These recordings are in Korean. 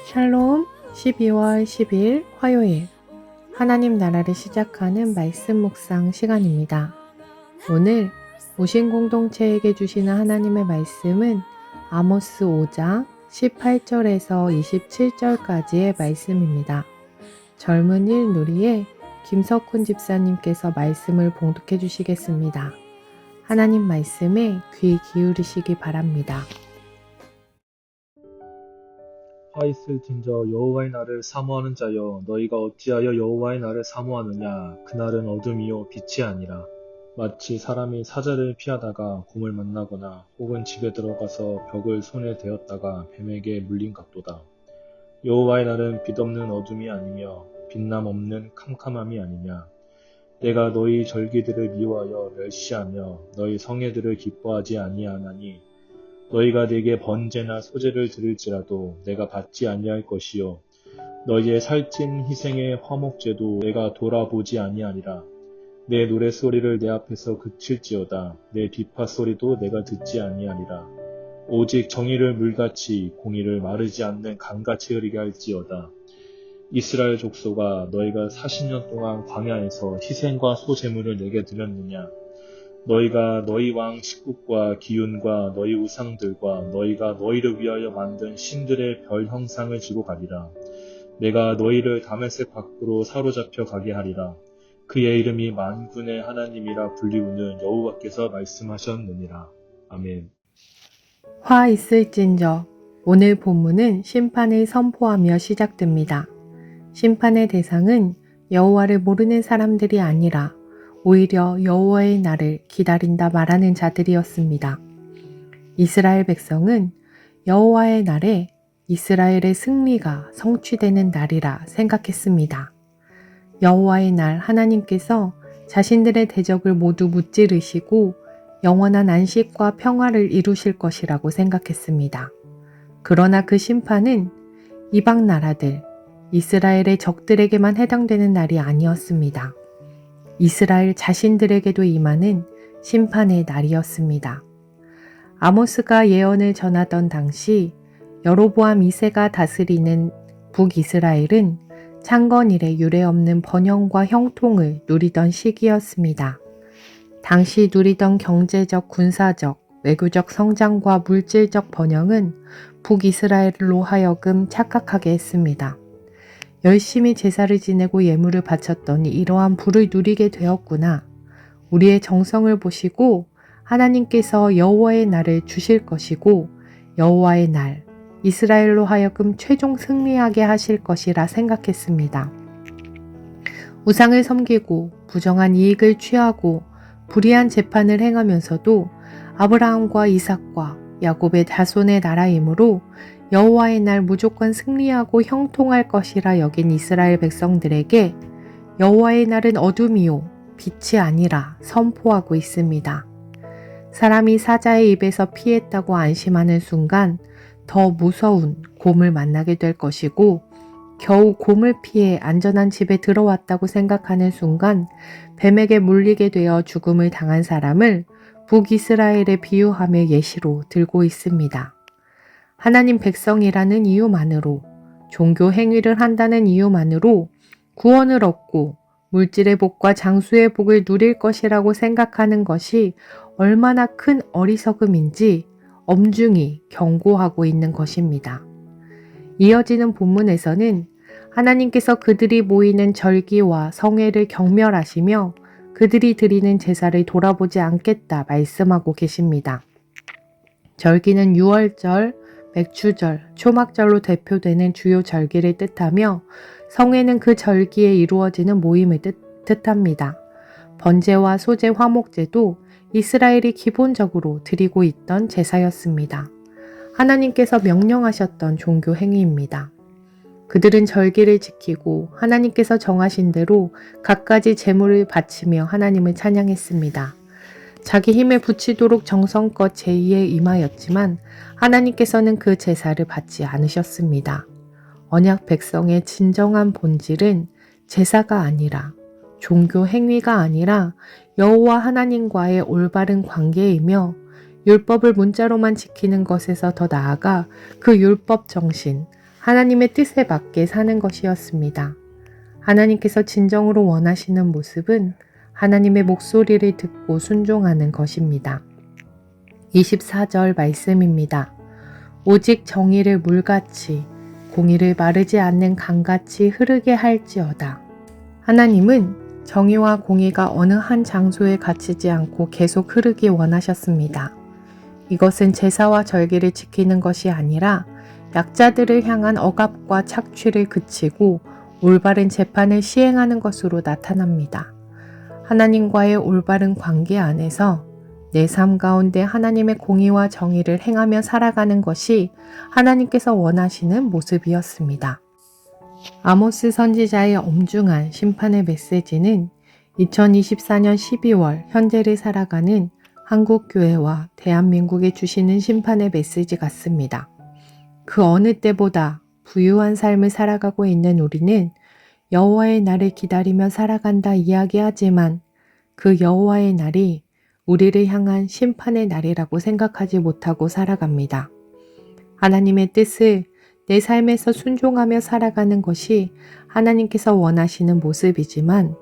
샬롬 12월 10일 화요일 하나님 나라를 시작하는 말씀 묵상 시간입니다. 오늘 오신 공동체에게 주시는 하나님의 말씀은 아모스 5장 18절에서 27절까지의 말씀입니다. 젊은 일 누리의 김석훈 집사님께서 말씀을 봉독해 주시겠습니다. 하나님 말씀에 귀 기울이시기 바랍니다. 화 있을진저 여호와의 날을 사모하는 자여, 너희가 어찌하여 여호와의 날을 사모하느냐? 그날은 어둠이요 빛이 아니라 마치 사람이 사자를 피하다가 곰을 만나거나 혹은 집에 들어가서 벽을 손에 대었다가 뱀에게 물린 각도다. 여호와의 날은 빛없는 어둠이 아니며 빛남 없는 캄캄함이 아니냐? 내가 너희 절기들을 미워하여 멸시하며 너희 성회들을 기뻐하지 아니하나니 너희가 내게 번제나 소제를 드릴지라도 내가 받지 아니할 것이요 너희의 살찐 희생의 화목제도 내가 돌아보지 아니하리라. 내 노랫소리를 내 앞에서 그칠지어다. 내 비파소리도 내가 듣지 아니하리라. 오직 정의를 물같이 공의를 마르지 않는 강같이 흐르게 할지어다. 이스라엘 족속아, 너희가 40년 동안 광야에서 희생과 소제물을 내게 드렸느냐? 너희가 너희 왕 식국과 기운과 너희 우상들과 너희가 너희를 위하여 만든 신들의 별 형상을 지고 가리라. 내가 너희를 다메섹 밖으로 사로잡혀 가게 하리라. 그의 이름이 만군의 하나님이라 불리우는 여호와께서 말씀하셨느니라. 아멘. 화 있을진저. 오늘 본문은 심판을 선포하며 시작됩니다. 심판의 대상은 여호와를 모르는 사람들이 아니라 오히려 여호와의 날을 기다린다 말하는 자들이었습니다. 이스라엘 백성은 여호와의 날에 이스라엘의 승리가 성취되는 날이라 생각했습니다. 여호와의 날 하나님께서 자신들의 대적을 모두 무찌르시고 영원한 안식과 평화를 이루실 것이라고 생각했습니다. 그러나 그 심판은 이방 나라들, 이스라엘의 적들에게만 해당되는 날이 아니었습니다. 이스라엘 자신들에게도 임하는 심판의 날이었습니다. 아모스가 예언을 전하던 당시 여로보암 2세가 다스리는 북이스라엘은 창건일에 유례없는 번영과 형통을 누리던 시기였습니다. 당시 누리던 경제적, 군사적, 외교적 성장과 물질적 번영은 북이스라엘로 하여금 착각하게 했습니다. 열심히 제사를 지내고 예물을 바쳤더니 이러한 부를 누리게 되었구나. 우리의 정성을 보시고 하나님께서 여호와의 날을 주실 것이고 여호와의 날, 이스라엘로 하여금 최종 승리하게 하실 것이라 생각했습니다. 우상을 섬기고 부정한 이익을 취하고 불의한 재판을 행하면서도 아브라함과 이삭과 야곱의 자손의 나라이므로 여호와의 날 무조건 승리하고 형통할 것이라 여긴 이스라엘 백성들에게 여호와의 날은 어둠이요 빛이 아니라 선포하고 있습니다. 사람이 사자의 입에서 피했다고 안심하는 순간 더 무서운 곰을 만나게 될 것이고 겨우 곰을 피해 안전한 집에 들어왔다고 생각하는 순간 뱀에게 물리게 되어 죽음을 당한 사람을 북이스라엘에 비유하며 예시로 들고 있습니다. 하나님 백성이라는 이유만으로, 종교 행위를 한다는 이유만으로 구원을 얻고 물질의 복과 장수의 복을 누릴 것이라고 생각하는 것이 얼마나 큰 어리석음인지 엄중히 경고하고 있는 것입니다. 이어지는 본문에서는 하나님께서 그들이 모이는 절기와 성회를 경멸하시며 그들이 드리는 제사를 돌아보지 않겠다 말씀하고 계십니다. 절기는 유월절, 맥추절, 초막절로 대표되는 주요 절기를 뜻하며 성회는 그 절기에 이루어지는 모임을 뜻합니다. 번제와 소제 화목제도 이스라엘이 기본적으로 드리고 있던 제사였습니다. 하나님께서 명령하셨던 종교 행위입니다. 그들은 절기를 지키고 하나님께서 정하신 대로 갖가지 제물을 바치며 하나님을 찬양했습니다. 자기 힘에 부치도록 정성껏 제의에 임하였지만 하나님께서는 그 제사를 받지 않으셨습니다. 언약 백성의 진정한 본질은 제사가 아니라 종교 행위가 아니라 여호와 하나님과의 올바른 관계이며 율법을 문자로만 지키는 것에서 더 나아가 그 율법 정신, 하나님의 뜻에 맞게 사는 것이었습니다. 하나님께서 진정으로 원하시는 모습은 하나님의 목소리를 듣고 순종하는 것입니다. 24절 말씀입니다. 오직 정의를 물같이 공의를 마르지 않는 강같이 흐르게 할지어다. 하나님은 정의와 공의가 어느 한 장소에 갇히지 않고 계속 흐르기 원하셨습니다. 이것은 제사와 절기를 지키는 것이 아니라 약자들을 향한 억압과 착취를 그치고 올바른 재판을 시행하는 것으로 나타납니다. 하나님과의 올바른 관계 안에서 내 삶 가운데 하나님의 공의와 정의를 행하며 살아가는 것이 하나님께서 원하시는 모습이었습니다. 아모스 선지자의 엄중한 심판의 메시지는 2024년 12월 현재를 살아가는 한국교회와 대한민국에 주시는 심판의 메시지 같습니다. 그 어느 때보다 부유한 삶을 살아가고 있는 우리는 여호와의 날을 기다리며 살아간다 이야기하지만 그 여호와의 날이 우리를 향한 심판의 날이라고 생각하지 못하고 살아갑니다. 하나님의 뜻을 내 삶에서 순종하며 살아가는 것이 하나님께서 원하시는 모습이지만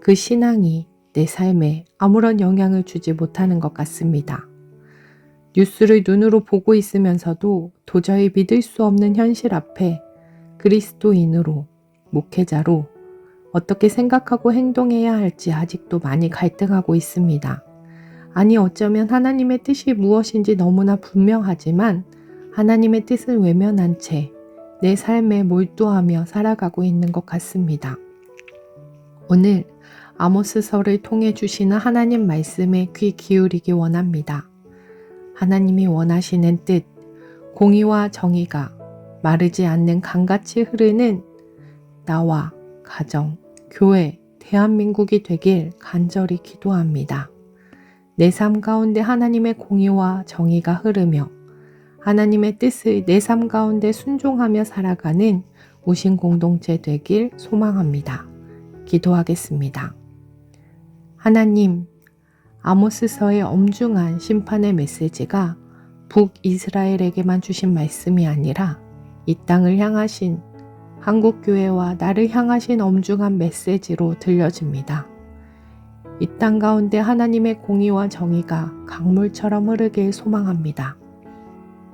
그 신앙이 내 삶에 아무런 영향을 주지 못하는 것 같습니다. 뉴스를 눈으로 보고 있으면서도 도저히 믿을 수 없는 현실 앞에 그리스도인으로, 목회자로 어떻게 생각하고 행동해야 할지 아직도 많이 갈등하고 있습니다. 아니 어쩌면 하나님의 뜻이 무엇인지 너무나 분명하지만 하나님의 뜻을 외면한 채 내 삶에 몰두하며 살아가고 있는 것 같습니다. 오늘 아모스서를 통해 주시는 하나님 말씀에 귀 기울이기 원합니다. 하나님이 원하시는 뜻, 공의와 정의가 마르지 않는 강같이 흐르는 나와 가정, 교회, 대한민국이 되길 간절히 기도합니다. 내 삶 가운데 하나님의 공의와 정의가 흐르며 하나님의 뜻을 내 삶 가운데 순종하며 살아가는 우신 공동체 되길 소망합니다. 기도하겠습니다. 하나님, 아모스서의 엄중한 심판의 메시지가 북이스라엘에게만 주신 말씀이 아니라 이 땅을 향하신 한국교회와 나를 향하신 엄중한 메시지로 들려집니다. 이 땅 가운데 하나님의 공의와 정의가 강물처럼 흐르길 소망합니다.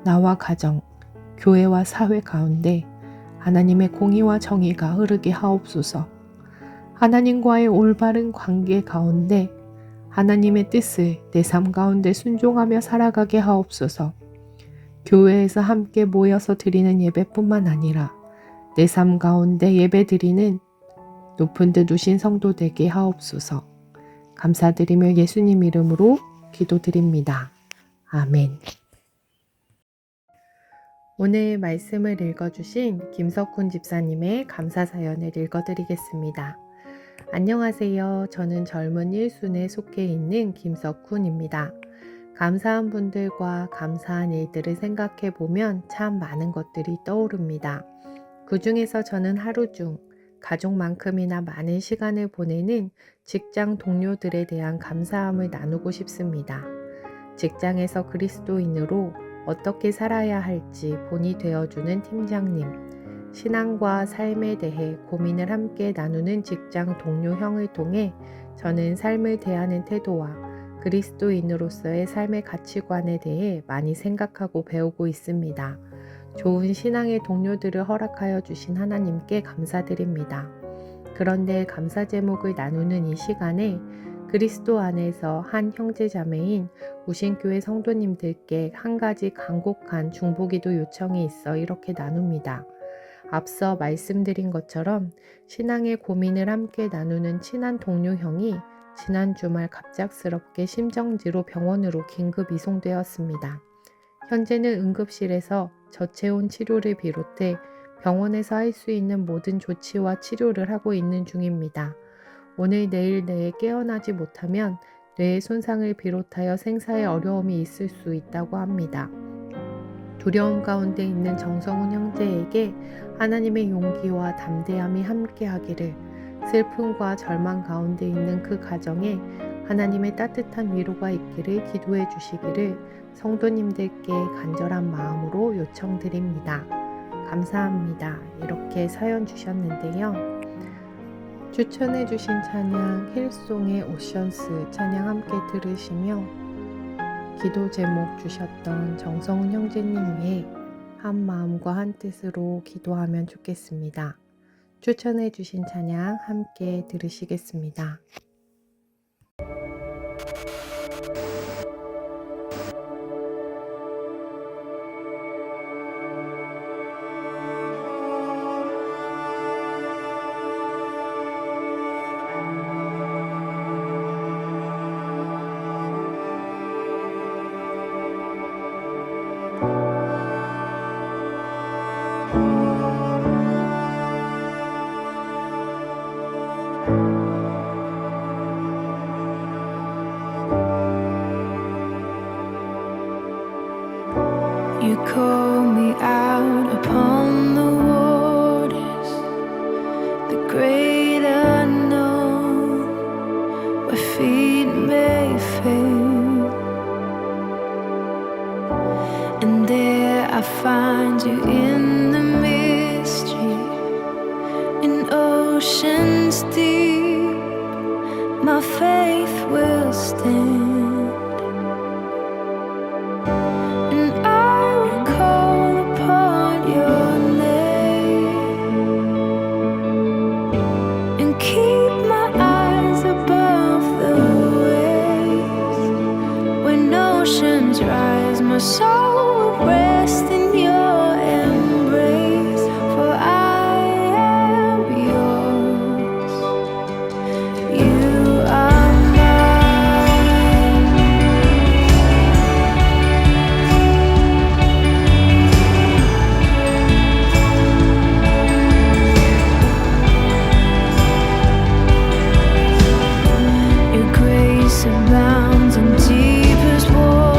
나와 가정, 교회와 사회 가운데 하나님의 공의와 정의가 흐르게 하옵소서. 하나님과의 올바른 관계 가운데 하나님의 뜻을 내 삶 가운데 순종하며 살아가게 하옵소서. 교회에서 함께 모여서 드리는 예배뿐만 아니라 내 삶 가운데 예배 드리는 높은 듯 우신 성도 되게 하옵소서. 감사드리며 예수님 이름으로 기도드립니다. 아멘. 오늘 말씀을 읽어주신 김석훈 집사님의 감사 사연을 읽어드리겠습니다. 안녕하세요. 저는 젊은 일순에 속해 있는 김석훈입니다. 감사한 분들과 감사한 일들을 생각해 보면 참 많은 것들이 떠오릅니다. 그 중에서 저는 하루 중 가족만큼이나 많은 시간을 보내는 직장 동료들에 대한 감사함을 나누고 싶습니다. 직장에서 그리스도인으로 어떻게 살아야 할지 본이 되어주는 팀장님, 신앙과 삶에 대해 고민을 함께 나누는 직장 동료 형을 통해 저는 삶을 대하는 태도와 그리스도인으로서의 삶의 가치관에 대해 많이 생각하고 배우고 있습니다. 좋은 신앙의 동료들을 허락하여 주신 하나님께 감사드립니다. 그런데 감사 제목을 나누는 이 시간에 그리스도 안에서 한 형제자매인 우신교회 성도님들께 한 가지 간곡한 중보기도 요청이 있어 이렇게 나눕니다. 앞서 말씀드린 것처럼 신앙의 고민을 함께 나누는 친한 동료 형이 지난 주말 갑작스럽게 심정지로 병원으로 긴급 이송되었습니다. 현재는 응급실에서 저체온 치료를 비롯해 병원에서 할 수 있는 모든 조치와 치료를 하고 있는 중입니다. 오늘 내일 내에 깨어나지 못하면 뇌의 손상을 비롯하여 생사에 어려움이 있을 수 있다고 합니다. 두려움 가운데 있는 정성훈 형제에게 하나님의 용기와 담대함이 함께하기를, 슬픔과 절망 가운데 있는 그 가정에 하나님의 따뜻한 위로가 있기를 기도해 주시기를 성도님들께 간절한 마음으로 요청드립니다. 감사합니다. 이렇게 사연 주셨는데요. 추천해주신 찬양 힐송의 오션스 찬양 함께 들으시며 기도 제목 주셨던 정성훈 형제님 위해 한 마음과 한 뜻으로 기도하면 좋겠습니다. 추천해주신 찬양 함께 들으시겠습니다. You call me out upon the waters, the great unknown, where feet may fail. And there I find you in the mystery, in oceans deep, my faith will stand. Rise, my soul will rest in your embrace, for I am yours. You are mine. Your grace abounds in deepest waters.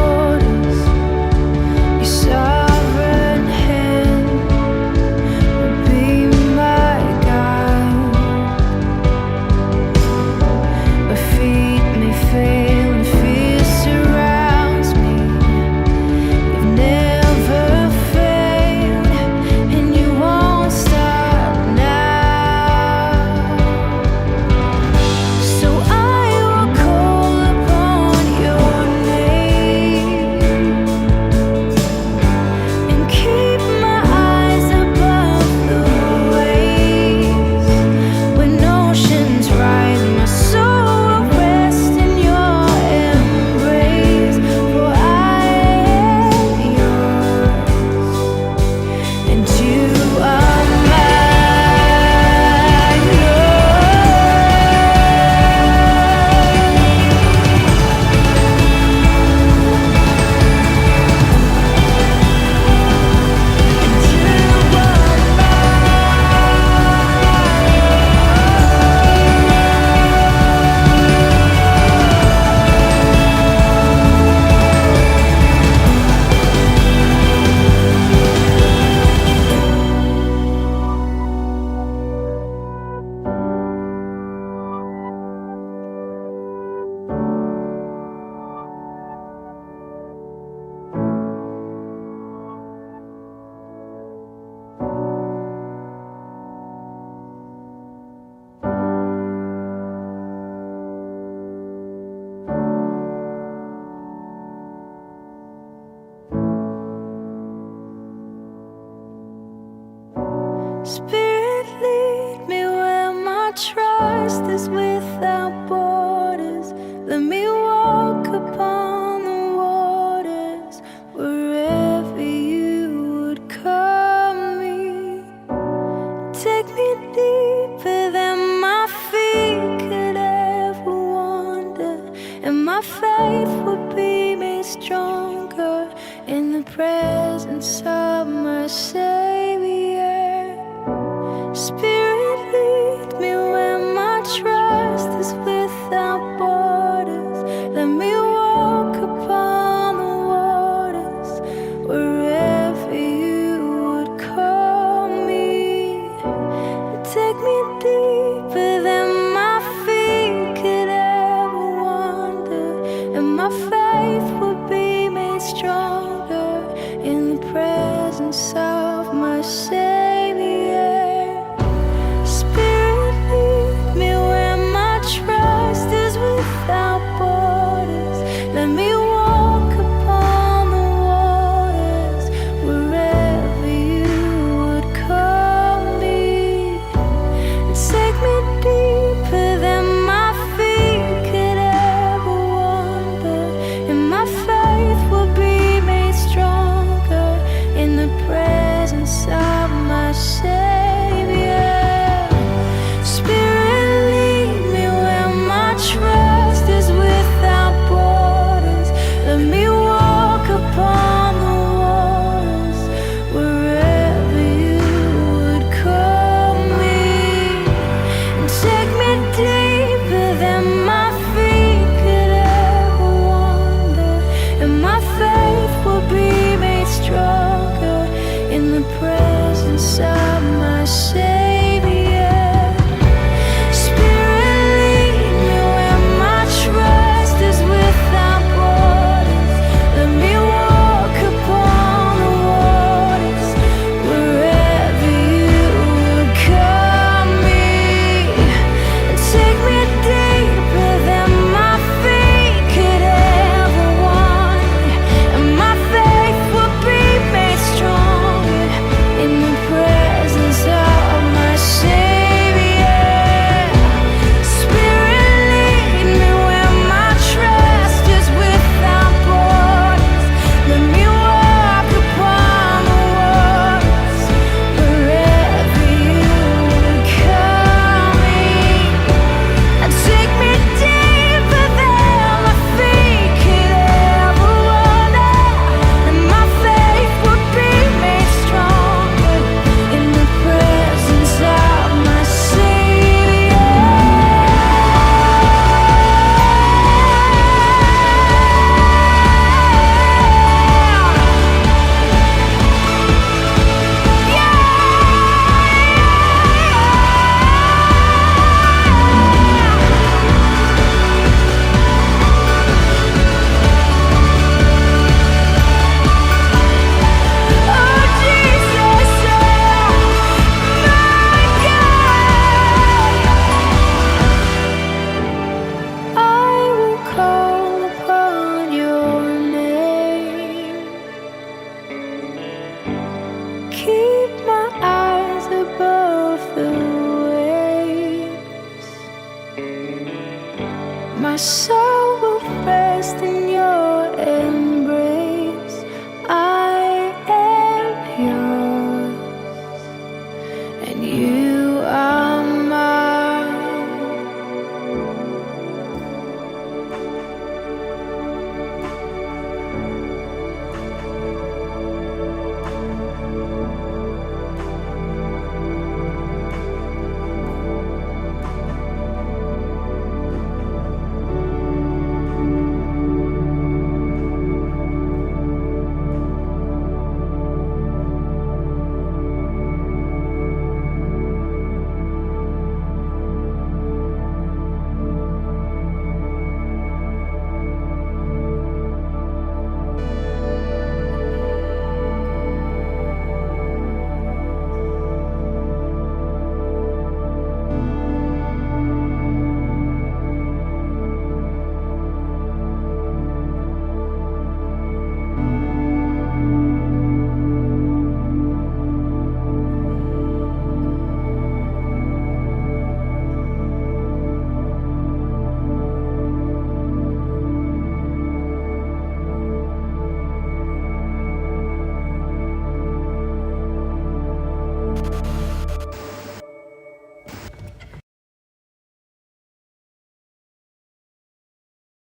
Spirit, lead me where my trust is without borders. Let me walk upon the waters wherever you would call me. Take me deeper than my feet could ever wander, and my faith will be made stronger in the presence of my Savior. Spirit, lead me where my trust is soul will rest in your embrace. I am yours, and you